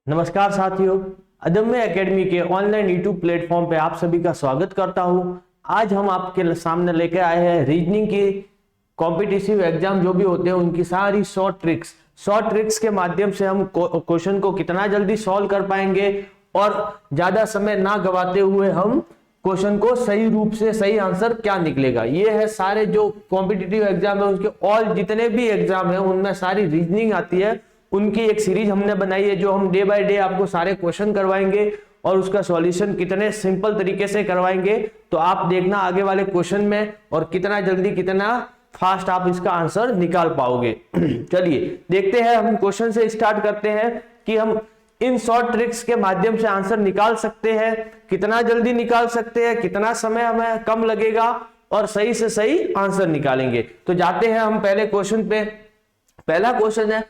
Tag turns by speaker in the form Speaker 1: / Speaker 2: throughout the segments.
Speaker 1: नमस्कार साथियों, अदम्य एकेडमी के ऑनलाइन यूट्यूब प्लेटफॉर्म पे आप सभी का स्वागत करता हूं। आज हम आपके सामने लेके आए हैं रीजनिंग की कॉम्पिटिटिव एग्जाम जो भी होते हैं उनकी सारी शॉर्ट ट्रिक्स के माध्यम से हम क्वेश्चन को कितना जल्दी सॉल्व कर पाएंगे और ज्यादा समय ना गवाते हुए हम क्वेश्चन को सही रूप से सही आंसर क्या निकलेगा। ये है सारे जो कॉम्पिटिटिव एग्जाम है उसके ऑल जितने भी एग्जाम है उनमें सारी रीजनिंग आती है, उनकी एक सीरीज हमने बनाई है जो हम डे बाय डे आपको सारे क्वेश्चन करवाएंगे और उसका सॉल्यूशन कितने सिंपल तरीके से करवाएंगे। तो आप देखना आगे वाले क्वेश्चन में और कितना जल्दी कितना फास्ट आप इसका आंसर निकाल पाओगे। चलिए देखते हैं, हम क्वेश्चन से स्टार्ट करते हैं कि हम इन शॉर्ट ट्रिक्स के माध्यम से आंसर निकाल सकते हैं, कितना जल्दी निकाल सकते हैं, कितना समय हमें कम लगेगा और सही से सही आंसर निकालेंगे। तो जाते हैं हम पहले क्वेश्चन पे। पहला क्वेश्चन है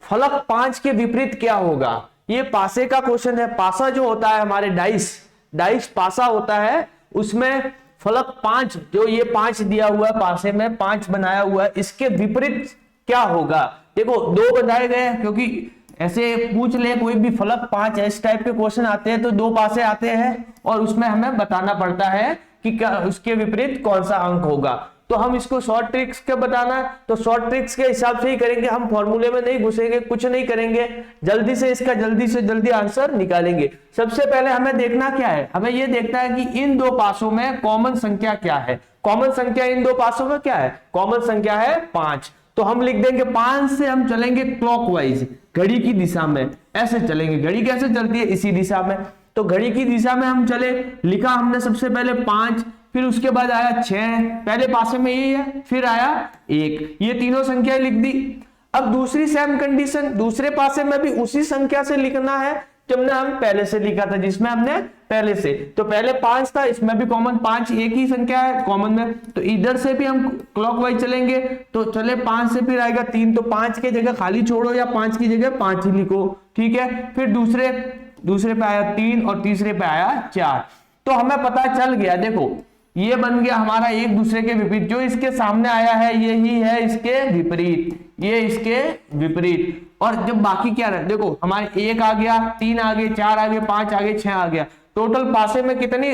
Speaker 1: फलक 5 के विपरीत क्या होगा। ये पासे का क्वेश्चन है। पासा जो होता है हमारे डाइस पासा होता है, उसमें फलक 5 जो ये 5 दिया हुआ है, पासे में 5 बनाया हुआ है, इसके विपरीत क्या होगा। देखो 2 बनाए गए हैं क्योंकि ऐसे पूछ ले कोई भी फलक 5 इस टाइप के क्वेश्चन आते हैं तो 2 पासे आते हैं और उसमें हमें बताना पड़ता है कि क्या उसके विपरीत कौन सा अंक होगा। तो हम इसको शॉर्ट ट्रिक्स के बताना है तो शॉर्ट ट्रिक्स के हिसाब से ही करेंगे, हम फॉर्मूले में नहीं घुसेंगे, कुछ नहीं करेंगे, जल्दी से इसका जल्दी से जल्दी आंसर निकालेंगे। सबसे पहले हमें देखना क्या है, हमें यह देखना है कि इन 2 पासों में कॉमन संख्या क्या है। कॉमन संख्या इन 2 पासों में क्या है, कॉमन संख्या है 5। तो हम लिख देंगे 5 से हम चलेंगे क्लॉकवाइज, घड़ी की दिशा में ऐसे चलेंगे। घड़ी कैसे चलती है, इसी दिशा में। तो घड़ी की दिशा में हम चले, लिखा हमने सबसे पहले 5, फिर उसके बाद आया 6, पहले पासे में यही है, फिर आया 1, ये तीनों संख्याएं लिख दी। अब दूसरी सेम कंडीशन, दूसरे पासे में भी उसी संख्या से लिखना है जब हम पहले से लिखा था, जिसमें हमने पहले से, तो पहले 5 था, इसमें भी कॉमन 5, एक ही संख्या है कॉमन में, तो इधर से भी हम क्लॉकवाइज चलेंगे। तो चले 5 से फिर आएगा 3, तो 5 की जगह खाली छोड़ो या 5 की जगह 5 ही लिखो, ठीक है। फिर दूसरे पे आया 3 और तीसरे पे आया 4। तो हमें पता चल गया, देखो ये बन गया हमारा एक दूसरे के विपरीत। जो इसके सामने आया है यही है इसके विपरीत, ये इसके विपरीत। और जब बाकी क्या रहे, देखो हमारे 1 आ गया, 3 आ गए, 4 आ गए, 5 आ गए, 6 आ गया। टोटल पासे में कितनी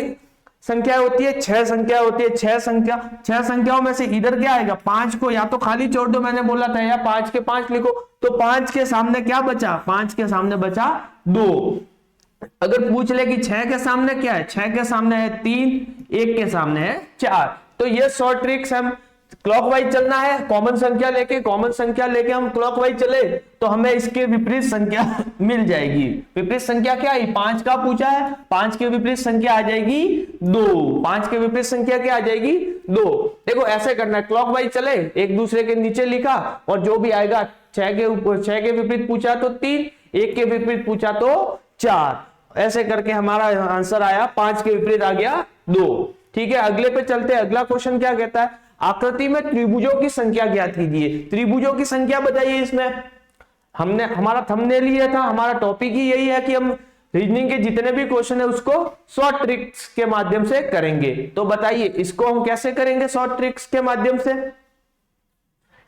Speaker 1: संख्या होती है, 6 संख्या होती है। 6 संख्याओं में से इधर क्या आएगा, 5 को या तो खाली छोड़ दो, मैंने बोला था, या 5 के 5 लिखो। तो 5 के सामने क्या बचा, 5 के सामने बचा 2। अगर पूछ ले कि 6 के सामने क्या है, 6 के सामने है 3, 1 के सामने है 4। तो ये शॉर्ट ट्रिक्स, हम क्लॉकवाइज चलना है, कॉमन संख्या लेके हम क्लॉकवाइज चले तो हमें इसके विपरीत संख्या मिल जाएगी। विपरीत संख्या क्या है, 5 का पूछा है, 5 के विपरीत संख्या आ जाएगी 2। 5 के विपरीत संख्या क्या आ जाएगी, 2। देखो ऐसे करना है, क्लॉकवाइज चले, एक दूसरे के नीचे लिखा और जो भी आएगा 6 के विपरीत पूछा तो 3, 1 के विपरीत पूछा तो 4, ऐसे करके हमारा आंसर आया 5 के विपरीत आ गया 2। ठीक है, अगले पे चलते हैं। अगला क्वेश्चन क्या कहता है, आकृति में त्रिभुजों की संख्या ज्ञात कीजिए। त्रिभुजों की संख्या बताइए। इसमें हमने हमारा थंबनेल ही था, हमारा टॉपिक ही यही है कि हम रीजनिंग के जितने भी क्वेश्चन है उसको शॉर्ट ट्रिक्स के माध्यम से करेंगे। तो बताइए इसको हम कैसे करेंगे शॉर्ट ट्रिक्स के माध्यम से।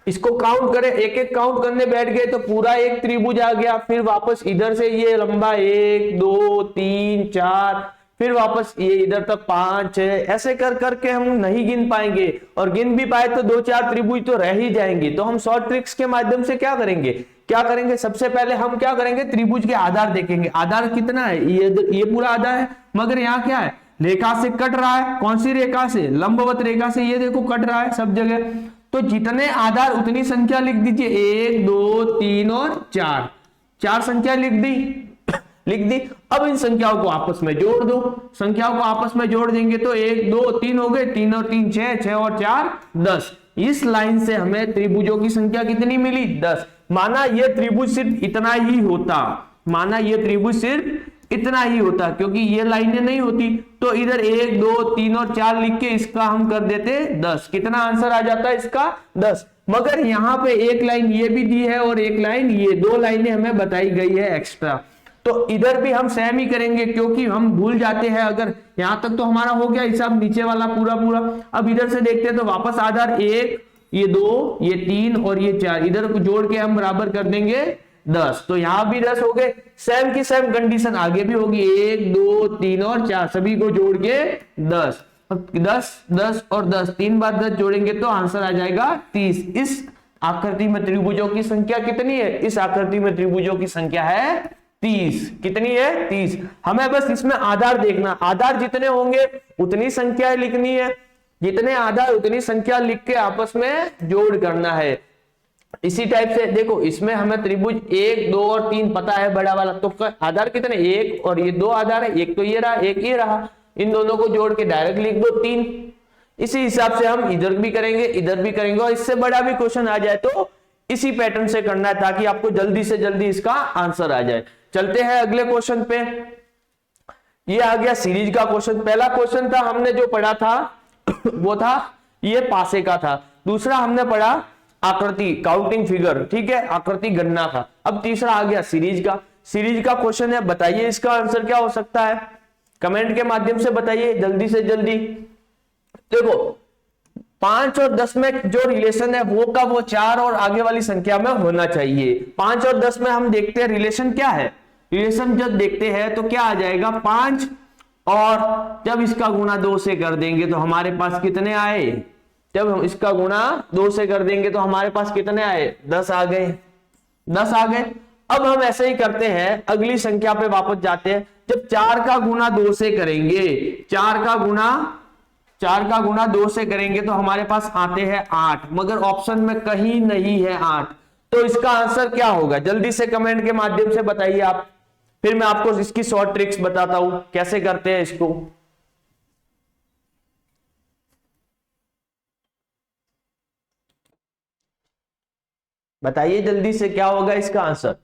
Speaker 1: इसको काउंट करें, एक एक काउंट करने बैठ गए तो पूरा एक त्रिभुज आ गया। फिर वापस इधर से ये लंबा 1 2 3 4, फिर वापस ये इधर तक 5 है, ऐसे कर करके हम नहीं गिन पाएंगे, और गिन भी पाए तो 2-4 त्रिभुज तो रह ही जाएंगे। तो हम शॉर्ट ट्रिक्स के माध्यम से क्या करेंगे, सबसे पहले हम क्या करेंगे, त्रिभुज के आधार देखेंगे। आधार कितना है, ये पूरा आधार है, मगर यहाँ क्या है, रेखा से कट रहा है। कौन सी रेखा से, लंबवत रेखा से, ये देखो कट रहा है सब जगह। तो जितने आधार उतनी संख्या लिख दीजिए, 1 2 3 और 4, 4 संख्या लिख दी। अब इन संख्याओं को आपस में जोड़ दो। संख्याओं को आपस में जोड़ देंगे तो 1 2 3 हो गए, 3 और 3 6, 6 और 4 10। इस लाइन से हमें त्रिभुजों की संख्या कितनी मिली, 10। माना ये त्रिभुज सिर्फ इतना ही होता, क्योंकि ये लाइनें नहीं होती तो इधर 1 2 3 और 4 लिख के इसका हम कर देते 10। कितना आंसर आ जाता है इसका, 10। मगर यहाँ पे एक लाइन ये भी दी है और एक लाइन ये, 2 लाइनें हमें बताई गई है एक्स्ट्रा। तो इधर भी हम सेम ही करेंगे क्योंकि हम भूल जाते हैं। अगर यहां तक तो हमारा हो गया हिसाब, नीचे वाला पूरा। अब इधर से देखते हैं तो वापस आधार 1, ये 2, ये 3 और ये 4, इधर को जोड़ के हम बराबर कर देंगे 10, तो यहां भी 10 हो गए। सेम की सेम कंडीशन आगे भी होगी, 1 2 3 और 4 सभी को जोड़ के 10, 10 10 और 10, 3 बार 10 जोड़ेंगे तो आंसर आ जाएगा 30। इस आकृति में त्रिभुजों की संख्या कितनी है? इस आकृति में त्रिभुजों की संख्या है 30। कितनी है? 30। हमें बस इसमें आधार देखना, आधार जितने होंगे उतनी संख्या लिखनी है, जितने आधार उतनी संख्या लिख के आपस में जोड़ करना है। इसी टाइप से देखो, इसमें हमें त्रिभुज 1 2 और 3 पता है बड़ा वाला, तो आधार कितने? 1 और ये 2 आधार है, एक तो ये रहा एक ये रहा, इन दोनों को जोड़ के डायरेक्ट लिख दो 3। इसी हिसाब से हम इधर भी करेंगे इधर भी करेंगे, और इससे बड़ा भी क्वेश्चन आ जाए तो इसी पैटर्न से करना है ताकि आपको जल्दी से जल्दी इसका आंसर आ जाए। चलते हैं अगले क्वेश्चन पे। ये आ गया सीरीज का क्वेश्चन। पहला क्वेश्चन था हमने जो पढ़ा था वो था ये पासे का था। दूसरा हमने पढ़ा आकृति काउंटिंग फिगर, ठीक है, आकृति गणना का। अब तीसरा आ गया सीरीज का। सीरीज का क्वेश्चन है, बताइए इसका आंसर क्या हो सकता है? कमेंट के माध्यम से बताइए जल्दी से जल्दी। देखो 5 और 10 में जो रिलेशन है वो का वो 4 और आगे वाली संख्या में होना चाहिए। 5 और 10 में हम देखते हैं रिलेशन क्या है। रिलेशन जब देखते हैं तो क्या आ जाएगा? 5 और जब इसका गुणा 2 से कर देंगे तो हमारे पास कितने आए? जब हम इसका गुणा 2 से कर देंगे तो हमारे पास कितने आए? 10 आ गए। 10 आ गए। अब हम ऐसे ही करते हैं, अगली संख्या पे वापस जाते हैं। जब 4 का गुणा 2 से करेंगे, 4 का गुणा 2 से करेंगे तो हमारे पास आते हैं 8, मगर ऑप्शन में कहीं नहीं है 8। तो इसका आंसर क्या होगा? जल्दी से कमेंट के माध्यम से बताइए आप, फिर मैं आपको इसकी शॉर्ट ट्रिक्स बताता हूं कैसे करते हैं इसको। बताइए जल्दी से क्या होगा इसका आंसर।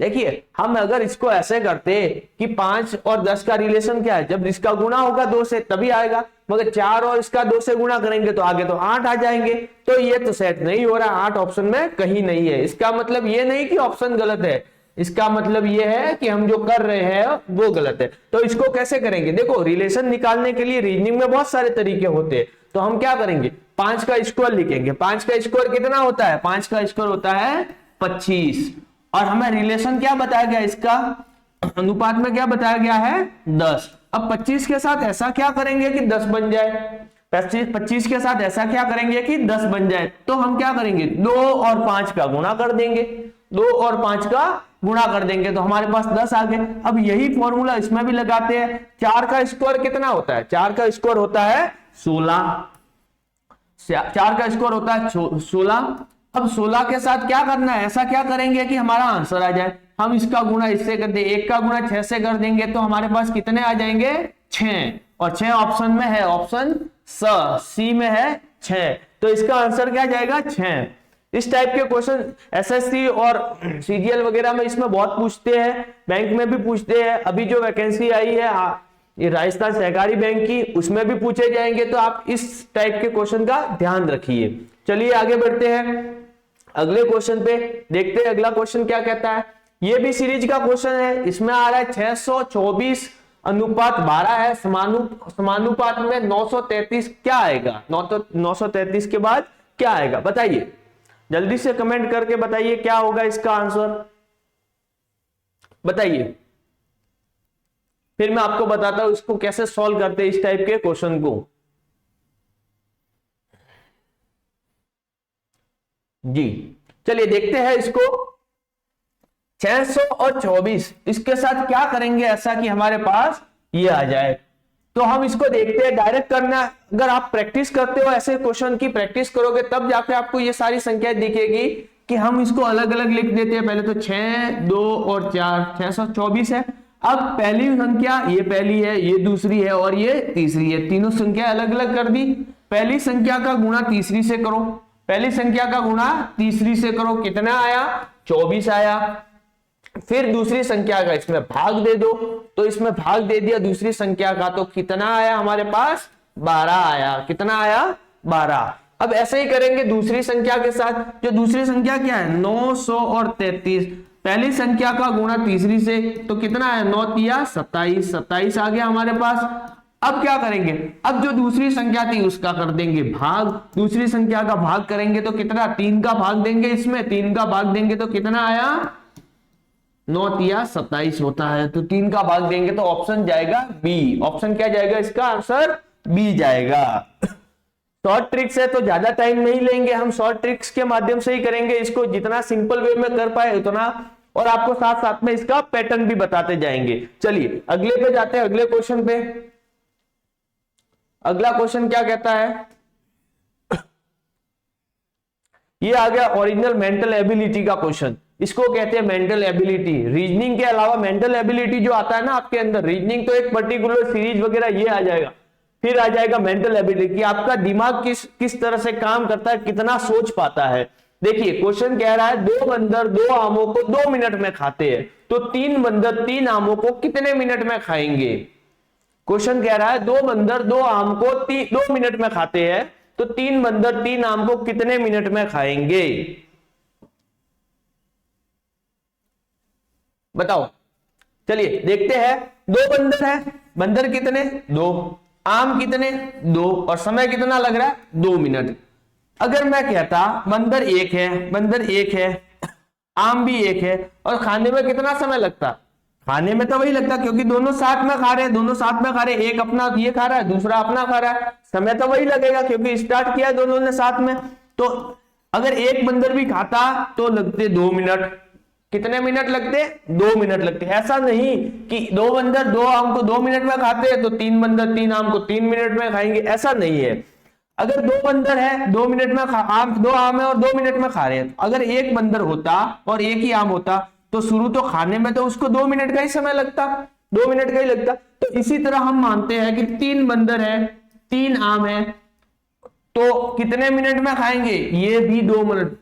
Speaker 1: देखिए हम अगर इसको ऐसे करते कि 5 और 10 का रिलेशन क्या है, जब इसका गुणा होगा 2 से तभी आएगा, मगर 4 और इसका 2 से गुणा करेंगे तो आगे तो 8 आ जाएंगे। तो ये तो सेट नहीं हो रहा, 8 ऑप्शन में कहीं नहीं है। इसका मतलब ये नहीं कि ऑप्शन गलत है, इसका मतलब ये है कि हम जो कर रहे हैं वो गलत है। तो इसको कैसे करेंगे? देखो रिलेशन निकालने के लिए रीजनिंग में बहुत सारे तरीके होते हैं। तो हम क्या करेंगे? 5 का स्क्वायर लिखेंगे। 5 का स्क्वायर कितना होता है? 5 का स्क्वायर होता है 25, और हमें रिलेशन क्या बताया गया? इसका अनुपात में क्या बताया गया है? 10। अब 25 के साथ ऐसा क्या करेंगे कि 10 बन जाए? 25 के साथ ऐसा क्या करेंगे कि 10 बन जाए? तो हम क्या करेंगे? 2 और 5 का गुणा कर देंगे। 2 और 5 का गुणा कर देंगे तो हमारे पास 10 आ गए। अब यही फॉर्मूला इसमें भी लगाते हैं। 4 का स्क्वायर कितना होता है? 4 का स्क्वायर होता है 16। 4 का स्क्वायर होता है 16। अब 16 के साथ क्या करना है? ऐसा क्या करेंगे कि हमारा आंसर आ जाए? हम इसका गुणा इससे कर दे, 1 का गुणा 6 से कर देंगे तो हमारे पास कितने आ जाएंगे? 6, और 6 ऑप्शन में है, ऑप्शन सी में है 6। तो इसका आंसर क्या जाएगा? 6। इस टाइप के क्वेश्चन एसएससी और सीजीएल वगैरह में इसमें बहुत पूछते हैं, बैंक में भी पूछते हैं। अभी जो वैकेंसी आई है ये राजस्थान सहकारी बैंक की, उसमें भी पूछे जाएंगे। तो आप इस टाइप के क्वेश्चन का ध्यान रखिए। चलिए आगे बढ़ते हैं अगले क्वेश्चन पे, देखते हैं अगला क्वेश्चन क्या कहता है। ये भी सीरीज का क्वेश्चन है। इसमें आ रहा है 624 अनुपात 12 है, समानुपात में 933 क्या आएगा? 933 के बाद क्या आएगा? बताइए जल्दी से कमेंट करके बताइए क्या होगा इसका आंसर। बताइए, फिर मैं आपको बताता हूं इसको कैसे सॉल्व करते हैं इस टाइप के क्वेश्चन को। जी चलिए देखते हैं इसको। 624 इसके साथ क्या करेंगे ऐसा कि हमारे पास ये आ जाए? तो हम इसको देखते हैं, डायरेक्ट करना। अगर आप प्रैक्टिस करते हो, ऐसे क्वेश्चन की प्रैक्टिस करोगे तब जाके आपको ये सारी संख्याएं दिखेगी कि हम इसको अलग अलग लिख देते हैं। पहले तो 6, 2 और 4, 624 है। अब पहली संख्या ये पहली है, ये दूसरी है और ये तीसरी है, तीनों संख्या अलग अलग कर दी। पहली संख्या का गुणा तीसरी से करो, पहली संख्या का गुणा तीसरी से करो, कितना आया? 24 आया। फिर दूसरी संख्या का इसमें भाग दे दो, तो इसमें भाग दे दिया दूसरी संख्या का, तो कितना आया हमारे पास? 12 आया। कितना आया? 12। अब ऐसे ही करेंगे दूसरी संख्या के साथ। जो दूसरी संख्या क्या है? 900 और 33। पहली संख्या का गुणा तीसरी से, तो कितना है? 9 तिया 27, 27 आ गया हमारे पास। अब क्या करेंगे? अब जो दूसरी संख्या थी उसका कर देंगे भाग। दूसरी संख्या का भाग करेंगे तो कितना? 3 का भाग देंगे, इसमें 3 का भाग देंगे तो कितना आया? 9 तिया 27 होता है, तो 3 का भाग देंगे तो ऑप्शन जाएगा बी। ऑप्शन क्या जाएगा, इसका आंसर बी जाएगा। शॉर्ट ट्रिक्स है तो ज्यादा टाइम नहीं लेंगे, हम शॉर्ट ट्रिक्स के माध्यम से ही करेंगे इसको, जितना सिंपल वे में कर पाए उतना, और आपको साथ साथ में इसका पैटर्न भी बताते जाएंगे। चलिए अगले पे जाते हैं, अगले क्वेश्चन पे। अगला क्वेश्चन क्या कहता है, ये आ गया ओरिजिनल मेंटल एबिलिटी का क्वेश्चन। इसको कहते हैं मेंटल एबिलिटी। रीजनिंग के अलावा मेंटल एबिलिटी जो आता है ना आपके अंदर, रीजनिंग तो एक पर्टिकुलर सीरीज वगैरह ये आ जाएगा, फिर आ जाएगा मेंटल एबिलिटी कि आपका दिमाग किस तरह से काम करता है, कितना सोच पाता है। देखिए क्वेश्चन कह रहा है 2 बंदर 2 आमों को 2 मिनट में खाते हैं, तो 3 बंदर 3 आमों को कितने मिनट में खाएंगे। क्वेश्चन कह रहा है 2 बंदर 2 आम को 2 मिनट में खाते हैं, तो 3 बंदर 3 आम को कितने मिनट में खाएंगे, बताओ। चलिए देखते हैं। 2 बंदर है, बंदर कितने 2, आम कितने 2, और समय कितना लग रहा है 2 मिनट। अगर मैं कहता बंदर 1 है, बंदर 1 है, आम भी 1 है, और खाने में कितना समय लगता, खाने में तो वही लगता क्योंकि दोनों साथ में खा रहे हैं, दोनों साथ में खा रहे हैं, एक अपना ये खा रहा है, दूसरा अपना खा रहा है, समय तो वही लगेगा क्योंकि स्टार्ट किया है दोनों ने साथ में। तो अगर एक बंदर भी खाता तो लगते 2 मिनट, कितने मिनट लगते 2 मिनट लगते। ऐसा नहीं कि 2 बंदर 2 आम को 2 मिनट में खाते हैं तो 3 बंदर 3 आम को 3 मिनट में खाएंगे, ऐसा नहीं है। अगर 2 बंदर है 2 मिनट में आम 2 आम है और 2 मिनट में खा रहे हैं, अगर एक बंदर होता और एक ही आम होता तो शुरू तो खाने में तो उसको 2 मिनट का ही समय लगता, 2 मिनट का ही लगता। तो इसी तरह हम मानते हैं कि 3 बंदर है 3 आम है, तो कितने मिनट में खाएंगे, ये भी 2 मिनट।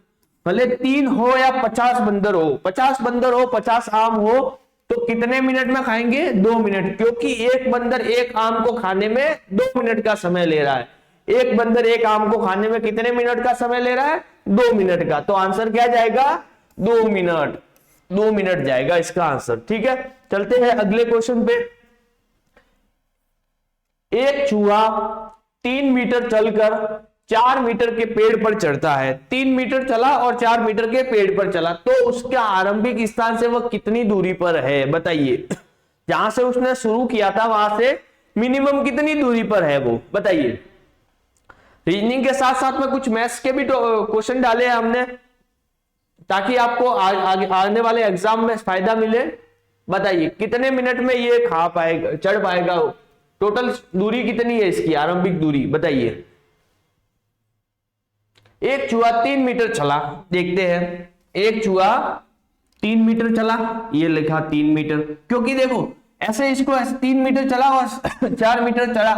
Speaker 1: भले 3 हो या 50 बंदर हो, 50 बंदर हो 50 आम हो, तो कितने मिनट में खाएंगे 2 मिनट, क्योंकि एक बंदर एक आम को खाने में 2 मिनट का समय ले रहा है। एक बंदर एक आम को खाने में कितने मिनट का समय ले रहा है 2 मिनट का, तो आंसर क्या जाएगा 2 मिनट, 2 मिनट जाएगा इसका आंसर। ठीक है, चलते हैं अगले क्वेश्चन पे। एक चूहा 3 मीटर चलकर 4 मीटर के पेड़ पर चढ़ता है, 3 मीटर चला और 4 मीटर के पेड़ पर चला, तो उसका आरंभिक स्थान से वह कितनी दूरी पर है, बताइए। जहां से उसने शुरू किया था वहां से मिनिमम कितनी दूरी पर है वो, बताइए। रीजनिंग के साथ साथ में कुछ मैथ्स के भी क्वेश्चन डाले हैं हमने, ताकि आपको आने वाले एग्जाम में फायदा मिले। बताइए कितने मिनट में ये खा पाएगा, चढ़ पाएगा, टोटल दूरी कितनी है इसकी, आरंभिक दूरी बताइए। एक चूहा 3 मीटर चला, देखते हैं। एक चूहा 3 मीटर चला, ये लिखा 3 मीटर, क्योंकि देखो ऐसे इसको 3 मीटर चला और 4 मीटर चढ़ा,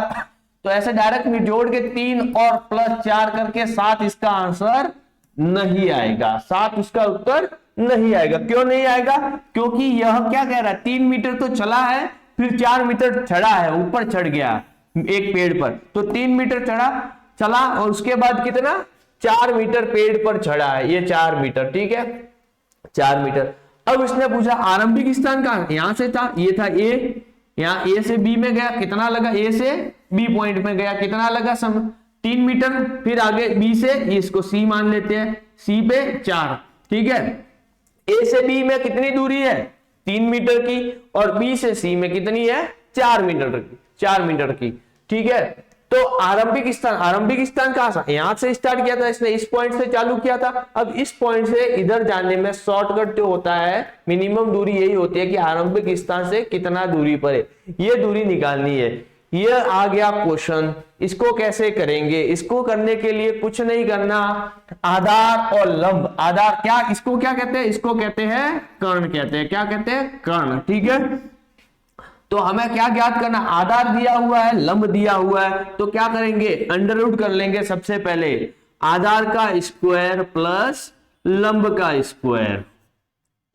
Speaker 1: तो ऐसे डायरेक्ट जोड़ के 3 और प्लस 4 करके 7 इसका आंसर नहीं आएगा, 7 उसका उत्तर नहीं आएगा। क्यों नहीं आएगा, क्योंकि यह क्या कह रहा है 3 मीटर तो चला है, फिर 4 मीटर चढ़ा है, ऊपर चढ़ गया एक पेड़ पर, तो 3 मीटर चला और उसके बाद कितना 4 मीटर पेड़ पर चढ़ा है, ये 4 मीटर, ठीक है 4 मीटर। अब इसने पूछा आरंभिक स्थान कहां, यहां से था, ये था ए, यहां ए से बी में गया, कितना लगा, ए से बी पॉइंट में गया, कितना लगा समय 3 मीटर, फिर आगे बी से, इसको सी मान लेते हैं, सी पे 4, ठीक है। ए से बी में कितनी दूरी है 3 मीटर की, और बी से सी में कितनी है 4 मीटर की, 4 मीटर की, ठीक है। तो आरंभिक स्थान कहां से, यहां से स्टार्ट किया था इसने, इस पॉइंट से चालू किया था। अब इस पॉइंट से इधर जाने में शॉर्टकट जो होता है, मिनिमम दूरी यही होती है कि आरंभिक स्थान से कितना दूरी पर है, ये दूरी निकालनी है। ये आ गया क्वेश्चन, इसको कैसे करेंगे, इसको करने के लिए कुछ नहीं करना, आधार और लंब। आधार क्या, इसको क्या कहते हैं, इसको कहते हैं कर्ण कहते हैं, क्या कहते हैं कर्ण, ठीक है। तो हमें क्या ज्ञात करना, आधार दिया हुआ है, लंब दिया हुआ है, तो क्या करेंगे अंडर रूट कर लेंगे सबसे पहले, आधार का स्क्वायर प्लस लंब का स्क्वायर।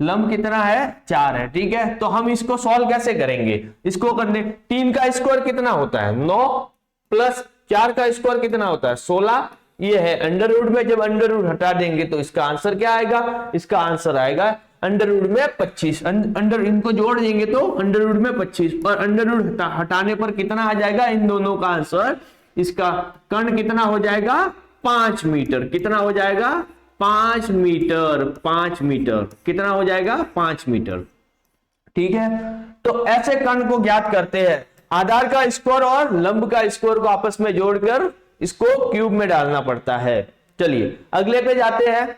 Speaker 1: लंब कितना है 4 है, ठीक है। तो हम इसको सॉल्व कैसे करेंगे, इसको करने 3 का स्क्वायर कितना होता है 9, प्लस 4 का स्क्वायर कितना होता है 16, ये है अंडर रूट में, जब अंडर रूट हटा देंगे तो इसका आंसर क्या आएगा, इसका आंसर आएगा अंडर रूट में 25, अंडर इनको जोड़ देंगे तो अंडर रूट में 25, और अंडर रूट हटाने पर कितना आ जाएगा इन दोनों का आंसर, इसका कर्ण कितना हो जाएगा 5 मीटर, कितना हो जाएगा 5 मीटर, 5 मीटर कितना हो जाएगा 5 मीटर, ठीक है, तो ऐसे कर्ण को ज्ञात करते हैं। आधार का स्क्वायर और लंब का स्क्वायर को आपस में जोड़कर इसको क्यूब में डालना पड़ता है। चलिए अगले पे जाते हैं।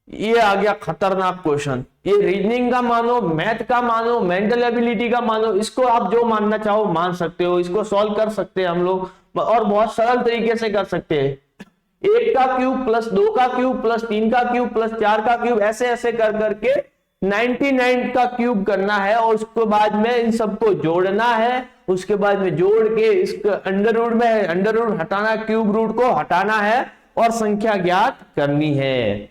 Speaker 1: ये आ गया खतरनाक क्वेश्चन। ये रीजनिंग का मानो, मैथ का मानो, मेंटल एबिलिटी का मानो, इसको आप जो मानना चाहो मान सकते हो। इसको सॉल्व कर सकते हैं हम लोग और बहुत सरल तरीके से कर सकते हैं। 1 का क्यूब प्लस 2 का क्यूब प्लस 3 का क्यूब प्लस 4 का क्यूब, ऐसे ऐसे कर करके 99 का क्यूब करना है और उसके बाद में इन सबको जोड़ना है। उसके बाद में जोड़ के इसको अंडर रूट में अंडर रूट हटाना, क्यूब रूट को हटाना है और संख्या ज्ञात करनी है।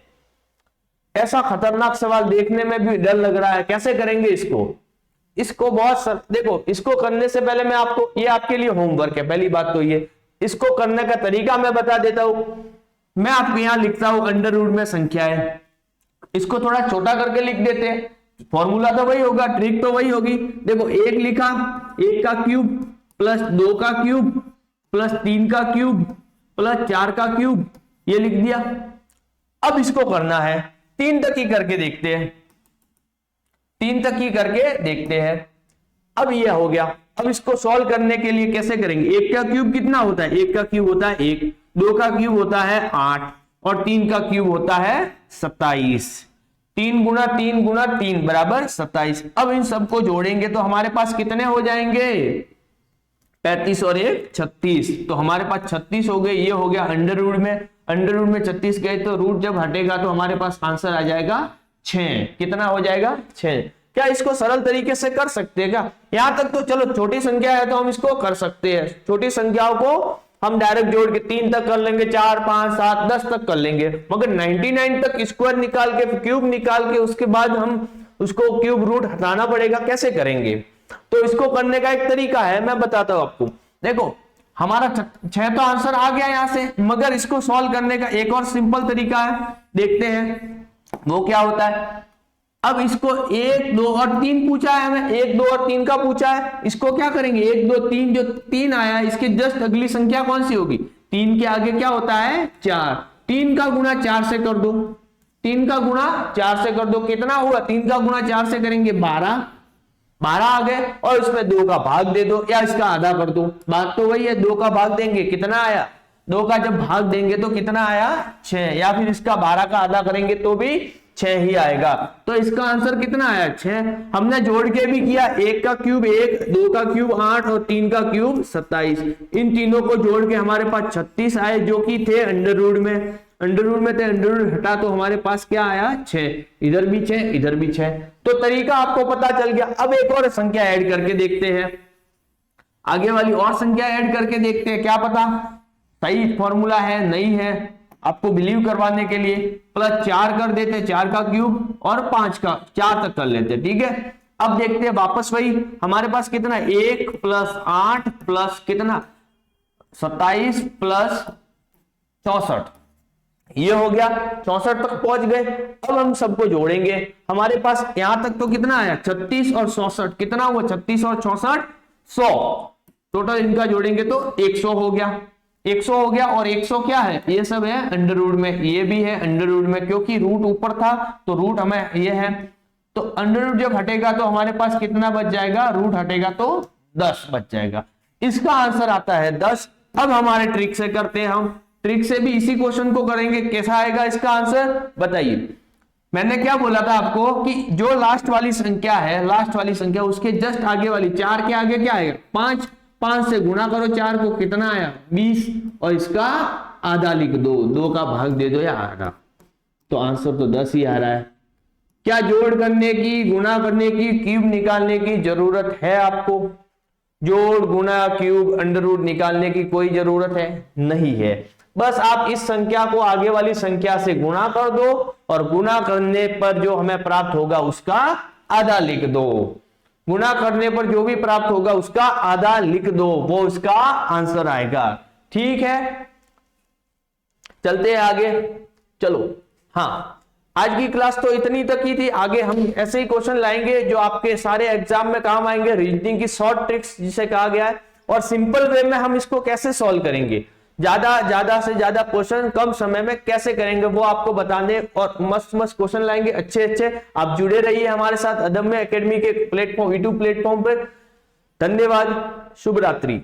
Speaker 1: ऐसा खतरनाक सवाल देखने में भी डर लग रहा है, कैसे करेंगे इसको बहुत देखो, इसको करने से पहले मैं आपको, ये आपके लिए होमवर्क है। पहली बात तो ये, इसको करने का तरीका मैं बता देता हूं। मैं आपको यहां लिखता हूं अंडर रूट में संख्याएं, इसको थोड़ा छोटा करके लिख देते हैं। फॉर्मूला तो वही होगा, ट्रिक तो वही होगी। देखो 1 लिखा, 1 का क्यूब प्लस 2 का क्यूब प्लस 3 का क्यूब प्लस 4 का क्यूब, ये लिख दिया। अब इसको करना है 3 तक ही करके देखते हैं, 3 तक ही करके देखते हैं। अब ये हो गया। अब इसको सॉल्व करने के लिए कैसे करेंगे? 1 का क्यूब कितना होता है? 1 का क्यूब होता है 1, 2 का क्यूब होता है 8 और 3 का क्यूब होता है 27। 3 गुना 3 गुना 3 बराबर 27। अब इन सबको जोड़ेंगे तो हमारे पास कितने हो जाएंगे? 35 और 1 36, तो हमारे पास 36 हो गए। ये हो गया अंडर रूट में, अंडर रूट में 36 गए तो रूट जब हटेगा तो हमारे पास आंसर आ जाएगा 6। कितना हो जाएगा? 6। क्या इसको सरल तरीके से कर सकते हैं क्या? यहां तक तो चलो छोटी संख्या है तो हम इसको कर सकते हैं। छोटी संख्याओं को हम डायरेक्ट जोड़ के 3 तक कर लेंगे, 4 5 7 10 तक कर लेंगे, मगर 99 तक स्क्वायर निकाल के क्यूब निकाल के उसके बाद हम उसको क्यूब रूट हटाना पड़ेगा। कैसे करेंगे? तो इसको करने का एक तरीका है, मैं बताता हूं आपको। देखो हमारा 6 तो आंसर आ गया यहां से, मगर इसको सॉल्व करने का एक और सिंपल तरीका है, देखते हैं वो क्या होता है। अब इसको 1 2 और 3 पूछा है हमें, 1 2 और 3 का पूछा है। इसको क्या करेंगे? 1 2 3, जो 3 आया है इसके जस्ट अगली संख्या कौन सी होगी? 3 के आगे क्या होता है? 4। 3 का गुणा 4 से कर दो, 3 का गुणा 4 से कर दो, कितना हुआ? 3 का गुणा 4 से करेंगे 12 आ गए, और इसमें 2 का भाग दे दो या इसका आधा कर दो। बात तो वही है, 2 का भाग देंगे कितना आया? 2 का जब भाग देंगे तो कितना आया? 6, या फिर इसका 12 का आधा करेंगे तो भी 6 ही आएगा। तो इसका आंसर कितना आया? 6। हमने जोड़ के भी किया, 1 का क्यूब 1, 2 का क्यूब 8 और 3 का क्यूब 27। इन तीनों को जोड़ के हमारे पास 36 आए, जो कि थे अंडर रूट में। अंडर रूट में थे, अंडर रूट हटा तो हमारे पास क्या आया? 6। इधर भी 6 इधर भी 6। तो तरीका आपको पता चल गया। अब एक और संख्या ऐड करके देखते हैं, आगे वाली और संख्या ऐड करके देखते हैं, क्या पता सही फॉर्मूला है नहीं है। आपको बिलीव करवाने के लिए प्लस 4 कर देते, 4 का क्यूब और 5 का 4 तक कर लेते, ठीक है। अब देखते हैं वापस वही, हमारे पास कितना? 1 प्लस 8 प्लस कितना? 27 प्लस 64, ये हो गया 64 तक पहुंच गए। अब हम सबको जोड़ेंगे, हमारे पास यहां तक तो कितना आया? 36 और 64, कितना हुआ? 36 और 64 100, टोटल इनका जोड़ेंगे तो 100 हो गया। 100 हो गया, और 100 क्या है? ये सब है अंडर रूट में, ये भी है अंडर रूट में, क्योंकि रूट ऊपर था तो रूट हमें ये है। तो अंडर रूट जब हटेगा तो हमारे पास कितना बच जाएगा? रूट हटेगा तो 10 बच जाएगा। इसका आंसर आता है 10। अब हमारे ट्रिक से करते हैं, हम ट्रिक से भी इसी क्वेश्चन को करेंगे। कैसा आएगा इसका आंसर बताइए। मैंने क्या बोला था आपको कि जो लास्ट वाली संख्या है, लास्ट वाली संख्या उसके जस्ट आगे वाली 4 के आगे क्या आएगा? 5। 5 से गुणा करो 4 को, कितना आया? 20, और इसका आधा लिख दो, 2 का भाग दे दो या आधा, तो आंसर तो 10 ही आ रहा है। क्या जोड़ करने की, गुणा करने की, क्यूब निकालने की जरूरत है आपको? जोड़ गुणा क्यूब अंडर रूट निकालने की कोई जरूरत है नहीं है। बस आप इस संख्या को आगे वाली संख्या से गुणा कर दो और गुणा करने पर जो हमें प्राप्त होगा उसका आधा लिख दो। गुणा करने पर जो भी प्राप्त होगा उसका आधा लिख दो, वो इसका आंसर आएगा। ठीक है, चलते हैं आगे। चलो, हाँ, आज की क्लास तो इतनी तक ही थी। आगे हम ऐसे ही क्वेश्चन लाएंगे जो आपके सारे एग्जाम में काम आएंगे। रीजनिंग की शॉर्ट ट्रिक्स जिसे कहा गया है, और सिंपल वे में हम इसको कैसे सॉल्व करेंगे। ज्यादा से ज्यादा क्वेश्चन कम समय में कैसे करेंगे वो आपको बताने और मस्त मस्त क्वेश्चन लाएंगे अच्छे। आप जुड़े रहिए हमारे साथ अदम्य एकेडमी के प्लेटफॉर्म यूट्यूब प्लेटफॉर्म पर। धन्यवाद, शुभ रात्रि।